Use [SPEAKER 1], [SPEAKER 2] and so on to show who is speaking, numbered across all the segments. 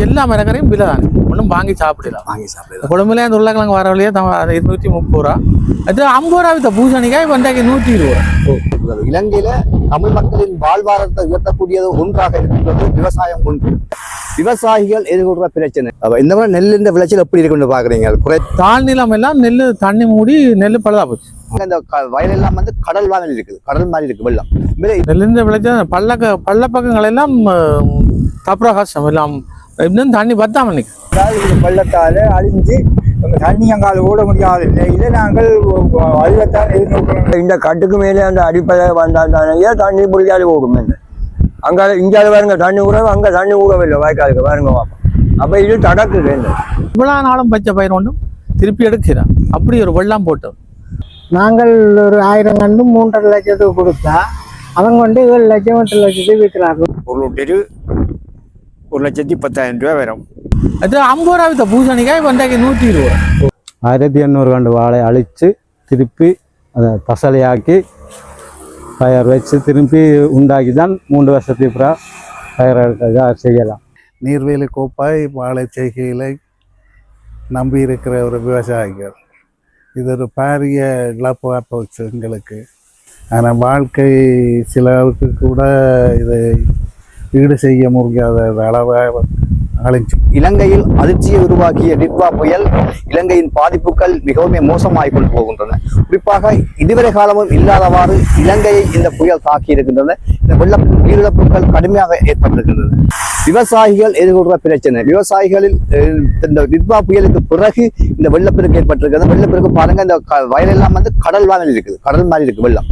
[SPEAKER 1] எல்லா மரக்கரையும் விலை தானே, ஒன்றும் வாங்கி சாப்பிடலாம். குழம்புல அந்த உருளைக்கிழங்கு வர வழியே 230 ரூபா. அது 50 ரூபா வித்த பூசணிக்காய் வந்தாக்கி 120 ரூபா.
[SPEAKER 2] இலங்கையில தமிழ் மக்களின் வாழ்வாதாரத்தை உயர்த்தக்கூடியது ஒன்றாக இருக்கின்றது விவசாயம் ஒன்று. விவசாயிகள் எதிர்கொள்ற பிரச்சனை. இந்த மாதிரி நெல்லின் விளைச்சல் எப்படி இருக்குன்னு பாக்குறீங்க?
[SPEAKER 1] தாழ்நிலம் எல்லாம் நெல் தண்ணி மூடி நெல் பழுதா போச்சு.
[SPEAKER 2] இந்த வயலெல்லாம் வந்து கடல் மாதிரி இருக்குது, கடல் மாதிரி இருக்கு வெள்ளம்.
[SPEAKER 1] நெல்லிந்த விளைச்சல் பள்ளப்பக்கங்கள் எல்லாம் தப்ரகாசம் எல்லாம் இன்னும் தண்ணி பத்தாம நிற்கும்.
[SPEAKER 3] வெள்ளத்தால அழிஞ்சு தண்ணியங்கால் ஓட முடியாத நிலையில நாங்கள் வெள்ளத்தால் எதிர்நோக்கிறோம். இந்த கட்டுக்கு மேலே அந்த அடிப்படை வந்தாலே தண்ணி பிடிக்காது ஓடும். அங்கே இங்கே பாருங்க தண்ணி ஊறவும், அங்கே தண்ணி ஊறவில்லை வாய்க்காலுக்கு பாருங்க. அப்ப இது தடக்குது.
[SPEAKER 1] இவ்வளவு நாளும் பச்சை பயிர் ஒன்றும் திருப்பி எடுக்கிறான். அப்படி ஒரு வெள்ளம் போட்டோம்.
[SPEAKER 4] நாங்கள் ஒரு 1000 கண்டு 3.5 லட்சத்துக்கு கொடுத்தா அவங்க வந்து 7 லட்சம் 8 லட்சத்துக்கு விற்கிறார்கள்.
[SPEAKER 3] ஒரு லிட்டரு 1,10,000 ரூபா வரும்.
[SPEAKER 1] அது 50 ரூபா வித்த பூசணிக்காய் வந்தாக்கி 120 ரூபா.
[SPEAKER 5] 1800 கண்டு வாழை அழித்து திருப்பி அதை பசலையாக்கி பயிர் வச்சு திருப்பி உண்டாக்கி தான் 3 வருஷத்துக்கு அப்புறம் பயிர் செய்யலாம்.
[SPEAKER 6] நீர்வேலி கோப்பாய் வாழை செய்கைகளை நம்பி இருக்கிற ஒரு விவசாயிகள் இது ஒரு பாரிய இழப்பாக போச்சு எங்களுக்கு. ஆனால் வாழ்க்கை சிலருக்கு கூட இதை ஈடு செய்ய முடியாத அளவாக அழிஞ்சு.
[SPEAKER 2] இலங்கையில் அதிர்ச்சியை உருவாக்கிய நிர்வா புயல் இலங்கையின் பாதிப்புகள் மிகவும் மோசமாகிக் கொண்டு போகின்றன. குறிப்பாக இதுவரை காலமும் இல்லாதவாறு இலங்கையை இந்த புயல் தாக்கி இருக்கின்றன. இந்த உயிரிழப்புகள் கடுமையாக ஏற்பட்டிருக்கின்றன. விவசாயிகள் எதிர்கொள்கிற பிரச்சனை. விவசாயிகளில் இந்த நிர்வா புயலுக்கு பிறகு இந்த வெள்ளப்பெருக்கு ஏற்பட்டிருக்கிறது. வெள்ளப்பெருக்கு பாருங்க, இந்த வயலெல்லாம் வந்து கடல் மாதிரி இருக்குது, கடல் மாதிரி இருக்கு வெள்ளம்.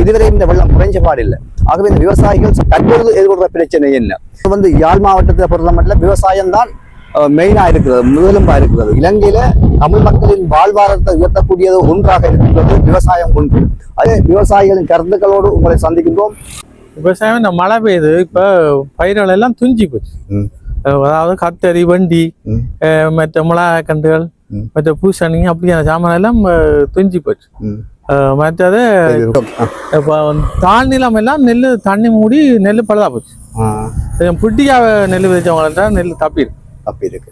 [SPEAKER 2] இதுவரை இந்த வெள்ளம் குறைஞ்ச பாடில்லை. ஆகவே இந்த விவசாயிகள் தற்பொழுது எதிர்கொள்கிற பிரச்சனை என்ன? வந்து யாழ் மாவட்டத்தை பொறுத்த மட்டும் விவசாயம் தான் மெயினா இருக்கிறது, முதலும்பா இருக்கிறது. இலங்கையில தமிழ் மக்களின் வாழ்வாதாரத்தை உயர்த்தக்கூடியது ஒன்றாக இருக்கின்றது விவசாயம் ஒன்று. அதே விவசாயிகளின் கருத்துக்களோடு உங்களை சந்திக்கின்றோம்.
[SPEAKER 1] விவசாயம் இந்த மழை பெய்யுது, இப்ப பயிர்கள் எல்லாம் துஞ்சி போச்சு. அதாவது கத்தரி, வண்டி, மற்ற மிளகாய் கன்றுகள், மற்ற பூசணி அப்படியான சாமான் எல்லாம் துஞ்சி போச்சு. மற்றது தாழ்நிலம் எல்லாம் நெல் தண்ணி மூடி நெல் பழுதா போச்சு. புட்டியாக நெல் விதைச்சவங்கள்ட்ட நெல் தப்பி
[SPEAKER 2] இருக்கு.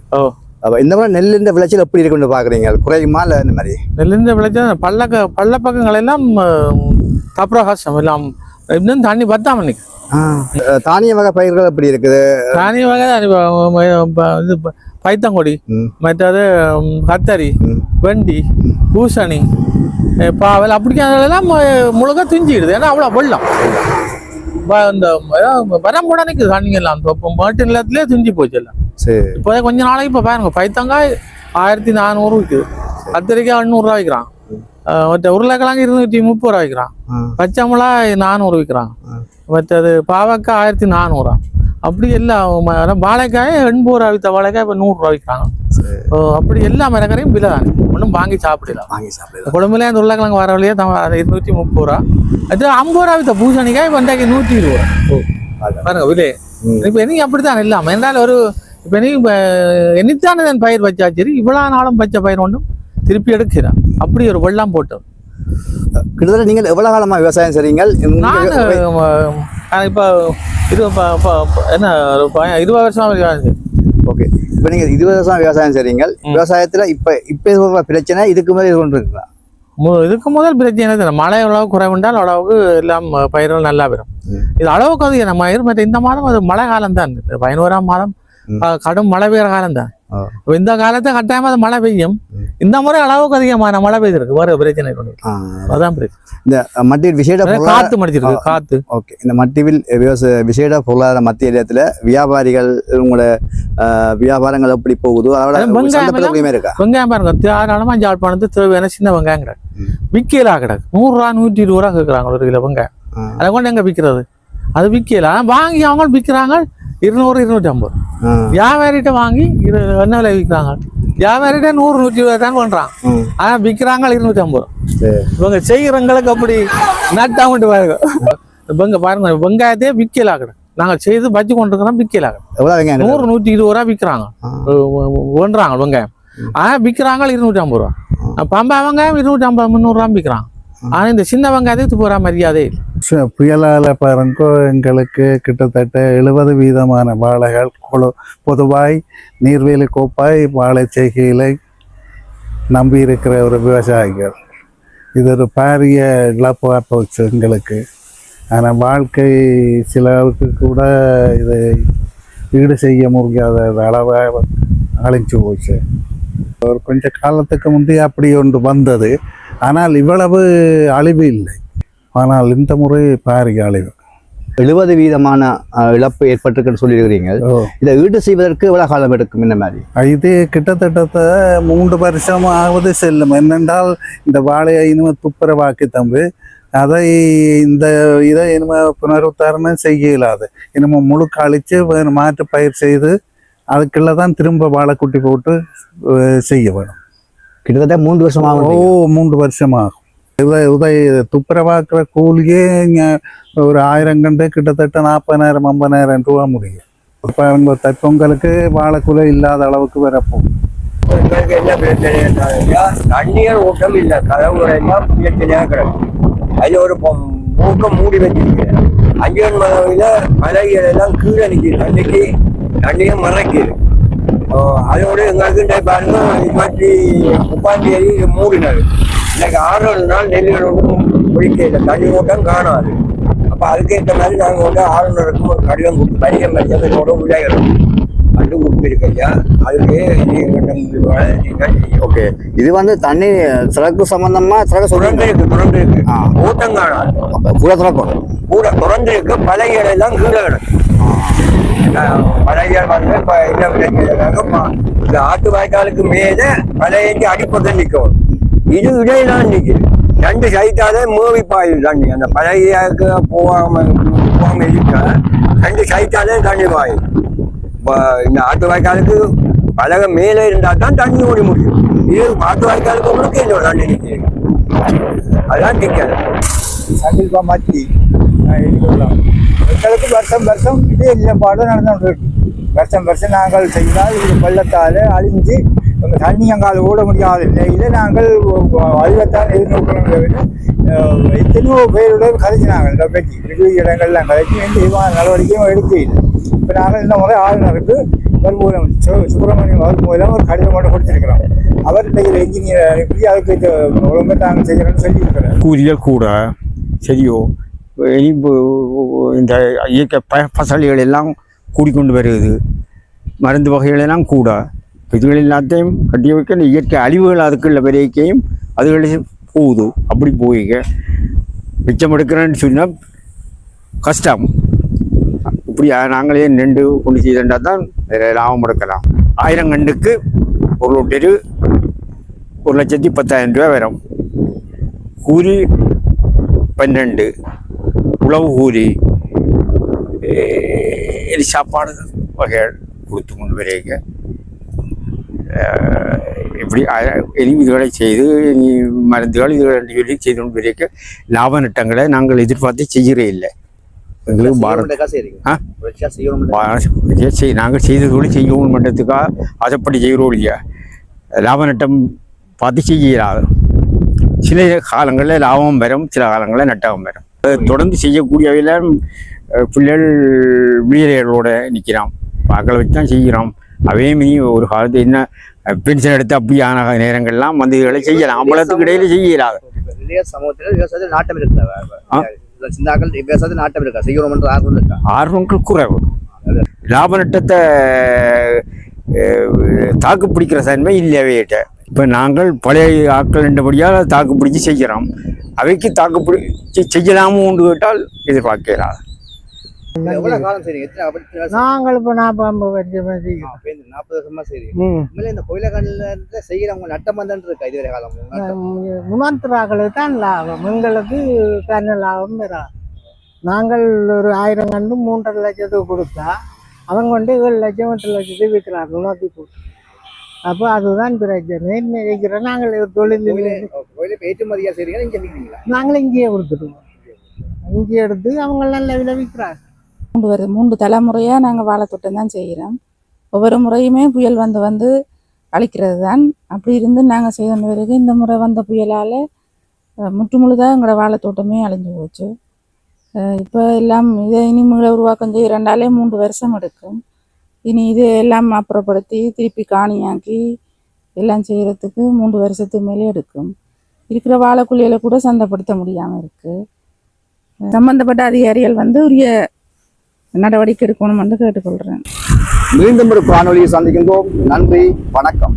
[SPEAKER 2] இந்த மாதிரி நெல்லின் விளைச்சல் எப்படி இருக்குன்னு பாக்குறீங்க? குறையுமா இல்ல இந்த மாதிரி?
[SPEAKER 1] நெல்லிந்த விளைச்சல் பள்ளப்பக்கங்கள் எல்லாம் தப்ரகாசம் எல்லாம் இன்னும் தண்ணி பத்தாம நிற்கும்.
[SPEAKER 2] தானிய வகை பயிர்கள் எப்படி இருக்குது?
[SPEAKER 1] தானிய வகை இது பைத்தங்கொடி, மற்றது கத்தரி, வெண்டி, பூசணி, பாவல் அப்படிலாம் முழுக்க துஞ்சிடுது. ஏன்னா அவ்வளோ வெள்ளம் இந்த வரம் கூட நிற்குது. தண்ணிங்கெல்லாம் மாட்டு நிலத்திலே துஞ்சி போச்சு எல்லாம். இப்போ கொஞ்ச நாளைக்கு இப்போ பாருங்க, பைத்தங்காய் 1400 விற்குது, கத்திரிக்காய் 800 ரூபா விற்கிறான், மற்ற உருளைக்கிழங்கு 230 ரூபா விற்கிறான், பச்சை மிளகாய் 400 விற்கிறான், மற்றது பாவக்காய் 1400. அப்படி எல்லாம் வாழைக்காய் 80 ரூபா வித்த வாழைக்காய் இப்போ 100 ரூபா விற்கிறாங்க. அப்படி எல்லா மரக்கரையும் விலை தானே, ஒன்றும் வாங்கி சாப்பிடலாம். குழம்புல அந்த உருளைக்கிழங்கு வர வழியே 230 ரூபா. அது 50 ரூபா வித்த பூசணிக்காய் வந்தாக்கி 120 ரூபா பாருங்க விலை. இப்போ நீ அப்படித்தான் இல்லாம என்றால் ஒரு இப்போ நீ என்னத்தானே தான் பயிர் வச்சாச்சு, இவ்வளவு நாளும் பச்சை பயிர் ஒன்றும் திருப்பி எடுக்கிறான். அப்படி ஒரு வெள்ளம் போட்டோம்.
[SPEAKER 2] கிட்டத்தட்ட நீங்கள் எவ்வளவு காலமா விவசாயம் செய்றீங்க?
[SPEAKER 1] நான் இப்போ என்ன 20 வருஷமா விவசாயம் செய்யும்.
[SPEAKER 2] ஓகே, இப்போ நீங்க 20 வருஷம் விவசாயம் செய்றீங்க. விவசாயத்துல இப்ப பிரச்சனை இதுக்கு மேலே இது கொண்டு இருக்குங்களா?
[SPEAKER 1] இதுக்கு முதல் பிரச்சனை இல்லை. மழை அளவு குறைவுண்டால் அளவுக்கு எல்லாம் பயிர்கள் நல்லா வரும். இது அளவுக்கு அது நம்ம மற்ற இந்த மாதம் அது மழை காலம் தான். 11ஆம் மாதம் கடும் மழை பெய்கிற காலம் தான். இந்த காலத்தை கட்டாயமா அது மழை பெய்யும். இந்த முறை அளவுக்கு அதிகமான மழை பெய்திருக்கு. வேற பிரச்சனை அதான் பிரச்சனை.
[SPEAKER 2] இந்த மத்திய விசேட
[SPEAKER 1] காத்து மடிச்சிருக்கு காத்து.
[SPEAKER 2] ஓகே, இந்த மத்தியில் விசேட பொருளாதார மத்திய இடத்துல வியாபாரிகள் உங்களோட வியாபாரங்கள் எப்படி போகுது?
[SPEAKER 1] வெங்காயம் பாருங்க, தாராளமா ஜாழ்ப்பாணத்து தேவையான சின்ன வெங்காயம் கிடக்கு, விக்கலா கிடக்கு. 100 ரூபா 120 ரூபா கேட்கறாங்க ஒரு கிலோ வெங்காயம். அதை கொண்டு எங்க விற்கிறது? அது விக்கல, வாங்கி அவங்க விற்கிறாங்க 200 250. வியாபாரிட்ட வாங்கி என்ன விலை விற்கிறாங்க? வியாபாரிட்ட 100 120 தான் பண்றான். ஆனா விற்கிறாங்க 250. இவங்க செய்யறவங்களுக்கு அப்படி நட்டாமட்டு பாருங்க. பாருங்க, வெங்காயத்தையே விக்கலாக்கணும். நாங்க செய்து வச்சு கொண்டிருக்கிறோம், விக்கலாக்கணும். 100 120 ரூபா விற்கிறாங்க, ஒன்றாங்க வெங்காயம். ஆனா விற்கிறாங்க 250 ரூபா. பம்பா வெங்காயம் 250 300 ரூபா விற்கிறாங்க. ஆனா இந்த சின்ன வெங்காயத்துக்கு போற மரியாதை இல்லை.
[SPEAKER 6] புயலால் பாருங்கோ எங்களுக்கு கிட்டத்தட்ட 70% வாழைகள் பொதுவாய் நீர்வேலி கோப்பாய் வாழை செய்கையிலை நம்பி இருக்கிற ஒரு விவசாயிகள். இது ஒரு பாரிய இழப்பாக போச்சு எங்களுக்கு. ஆனால் வாழ்க்கை சிலருக்கு கூட இதை ஈடு செய்ய முடியாத அளவாக அழிஞ்சு போச்சு. ஒரு கொஞ்ச காலத்துக்கு முந்தைய அப்படி ஒன்று வந்தது. ஆனால் இவ்வளவு அழிவு இல்லை. ஆனால் இந்த முறை பாரிய அழிவு.
[SPEAKER 2] 70% இழப்பு ஏற்பட்டிருக்குன்னு சொல்லியிருக்கிறீங்க. இதை ஈடு செய்வதற்கு எவ்வளவு காலம் எடுக்கும்? இந்த மாதிரி
[SPEAKER 6] இது கிட்டத்தட்ட 3 வருஷமாவது செல்லும். என்னென்றால் இந்த வாழையை இனிமேல் துப்புரவாக்கி தம்பி இதை இனிமேல் புனருத்தாரணம் செய்ய இயலாது. இனிமேல் முழுக்க அழித்து வேறு மாற்று பயிர் செய்து அதுக்குள்ள தான் திரும்ப வாழைக்குட்டி போட்டு செய்ய வேணும்.
[SPEAKER 2] கிட்டத்தட்ட 3 வருஷமாகும்.
[SPEAKER 6] 3 வருஷமாகும். துப்புரவாக்குற கூலியே ஒரு 1000 கண்டு கிட்டத்தட்ட 40,000-50,000 ரூபா முடியும். இப்போ அவங்க தைப்பொங்கலுக்கு வாழைக்குலை இல்லாத அளவுக்கு வரப்போம்.
[SPEAKER 3] எங்களுக்கு என்ன பிரச்சனை? தண்ணீர் ஓட்டம் இல்லை, கதவுறையெல்லாம் பிரச்சனையாக கிடக்கும். அதில் ஒரு மூக்கம் மூடி வச்சிருக்கேன். அஞ்சன் மலையில மலைகள் எல்லாம் கீழே நிற்கிது. அன்னைக்கு தண்ணியும் மறைக்குது. அதோடு எங்களுக்கு பாருங்க 30 மூடினாரு. இன்னைக்கு 6 நாள் நெல்லுகளோடும் ஒழிக்கையில் தண்ணி ஓட்டம் காணாது. அப்போ அதுக்கேற்ற மாதிரி நாங்கள் வந்து ஆளுநருக்கும் ஒரு கடிதம் கொடுத்து பரிகம் மரியாதையோட விளையாடுறோம் அது கொடுத்துருக்கையா. அதுக்கே
[SPEAKER 2] ஓகே. இது வந்து தண்ணி சிறப்பு சம்பந்தமா
[SPEAKER 3] துறந்திருக்கு ஓட்டம் காணாது.
[SPEAKER 2] கூட திறக்கும்
[SPEAKER 3] கூட துறந்திருக்கு. பழைய எல்லாம் கீழே கிடக்கும். பழைய வந்து இப்போ என்ன விளையாடுறாங்க, இந்த ஆட்டு வாய்க்காலுக்கு மேலே பழைய அடிப்பக்கம் நிற்கும். இது இடையிலாம் நிற்குது. 2 சைட்டாலே மூவி பாயுது தண்ணி. அந்த பழையக்கு போகாம இருக்க 2 சைட்டாலே தண்ணி பாயுது. இப்போ இந்த ஆட்டு வாய்க்காலுக்கு பழக மேலே இருந்தால் தான் தண்ணி ஓடி முடியும். இது ஆட்டு வாய்க்காலுக்கு முழுக்க இந்த தண்ணி நிற்குது. அதான் நிற்காது.
[SPEAKER 7] கண்டிப்பாக மாற்றி எங்களுக்கு வருஷம் இதே நிலைப்பாடு நடந்துட்டு இருக்கு. வருஷம் நாங்கள் செய்தால் இது வெள்ளத்தால் அழிஞ்சு தண்ணியங்கால் ஓட முடியாத நிலையில் நாங்கள் அழிவத்தால் எதிர்நோக்கணும். எத்தனையோ பேருடைய கதைச்சினாங்க இதை பற்றி. வெகு இடங்கள்லாம் கதைச்சி எந்த விதமான நடவடிக்கையும் எடுக்க இல்லை. இப்போ நாங்கள் இந்த முறை ஆளுநருக்கு மூலம் சுப்பிரமணியம் அவர் மூலம் ஒரு கடிதம் மட்டும் கொடுத்துருக்கிறோம். அவர் என்ஜினியர் அனுப்பி அதுக்கு ஒழுங்காக நாங்கள் செய்யணும்னு சொல்லியிருக்கிறோம்.
[SPEAKER 3] கூலிகள் கூட சரியோ இனி இந்த இயற்கை பசலிகள் எல்லாம் கூடிக்கொண்டு வருகிறது. மருந்து வகைகளெல்லாம் கூட இதுகள் எல்லாத்தையும் கட்டி வைக்க இந்த இயற்கை அழிவுகள் அதுக்குள்ள வரைக்கையும் அதுகளை போகுது. அப்படி போயிக்க மிச்சம் எடுக்கிறேன்னு சொன்னால் கஷ்டம். இப்படி நாங்களே நின்று கொண்டு செய்தா தான் லாபம் எடுக்கலாம். 1000 கண்டுக்கு ஒரு லோட்டரு 1,10,000 ரூபா வரும். கூலி 12, உழவு கூலி, சாப்பாடு வகைகள் கொடுத்து கொண்டு வரைக்க இப்படி இனி இதுகளை செய்து இனி மருந்துகள் இதுகளை சொல்லி செய்து கொண்டு வரைக்க லாப நட்டங்களை நாங்கள் எதிர்பார்த்து செய்கிறே இல்லை. எங்களுக்கு நாங்கள் செய்ததோடு செய்யவும் மட்டத்துக்காக அதைப்படி செய்கிறோம் இல்லையா. லாப நட்டம் பார்த்து செய்யலாது. சில காலங்களில் லாபம் வரும், சில காலங்களில் நட்டகம் வரும். தொடர்ந்து செய்யக்கூடியவையில் பிள்ளைகள் விழிகளோட நிற்கிறோம். மக்களை வச்சு தான் செய்கிறோம். அவையும் இனி ஒரு காலத்து என்ன பென்ஷன் எடுத்து அப்படியான நேரங்கள்லாம் வந்து இதுகளை செய்யலாம். அம்பலத்துக்கு இடையில செய்யலாது.
[SPEAKER 2] சமூகத்தில் விவசாயத்தில் நாட்டம் இருக்கா?
[SPEAKER 3] ஆர்வங்கள் குறைவு. லாப நட்டத்தை தாக்கு பிடிக்கிற தன்மை இல்லையவையிட்ட. இப்போ நாங்கள் பழைய ஆட்கள் என்றபடியால் தாக்கு பிடிச்சி செய்கிறோம். அவைக்கு தாக்கு பிடிச்சி செய்யலாமோ ஒன்று கேட்டால் எதிர்பார்க்கிறார்.
[SPEAKER 4] நாங்கள் இப்போ 40-50 வருஷமா செய்கிறோம்.
[SPEAKER 2] 40 வருஷமா செய்றீங்க. இந்த கோயிலகன்ல செய்யறவங்க நட்டம் வந்துட்டு இருக்கா இதுவரை காலம்?
[SPEAKER 4] முனாந்திராக்களுக்கு தான் லாபம், எங்களுக்கு தனி லாபம் வராது. நாங்கள் ஒரு 1000 கண்டு 3.5 லட்சத்துக்கு கொடுத்தா அவங்க கொண்டு 7 லட்சம் 8 லட்சத்துக்கு விற்கிறாங்க உணர்த்தி போட்டு. அப்போ அதுதான் பிரச்சனை. நினைக்கிறோம் நாங்கள் ஒரு தொழில்
[SPEAKER 2] ஏற்றுமதியா செய்றீங்க, இங்கே விற்கிறீங்களா?
[SPEAKER 4] நாங்கள் இங்கேயே கொடுத்துருவோம். இங்கே எடுத்து அவங்க நல்ல விலை விற்கிறாங்க.
[SPEAKER 8] 3 தலைமுறையாக நாங்கள் வாழைத்தோட்டம் தான் செய்கிறோம். ஒவ்வொரு முறையுமே புயல் வந்து அழிக்கிறது தான். அப்படி இருந்து நாங்கள் செய்த பிறகு இந்த முறை வந்த புயலால் முற்றுமுழுதாக எங்களோட வாழைத்தோட்டமே அழிஞ்சு போச்சு. இப்போ எல்லாம் இதை இனி மீள உருவாக்கம் செய்ய 2 வருஷம் எடுக்கும். இனி இது எல்லாம் அப்புறப்படுத்தி திருப்பி காணியாக்கி எல்லாம் செய்கிறதுக்கு 3 வருஷத்துக்கு மேலே எடுக்கும். இருக்கிற வாழைக்குள்ளையில கூட சந்தைப்படுத்த முடியாமல் இருக்குது. சம்பந்தப்பட்ட அதிகாரிகள் வந்து உரிய நடவடிக்கை எடுக்கணும் என்று கேட்டுக்கொள்கிறேன்.
[SPEAKER 2] மீண்டும் ஒரு காணொலியை சந்திக்கின்றோம். நன்றி, வணக்கம்.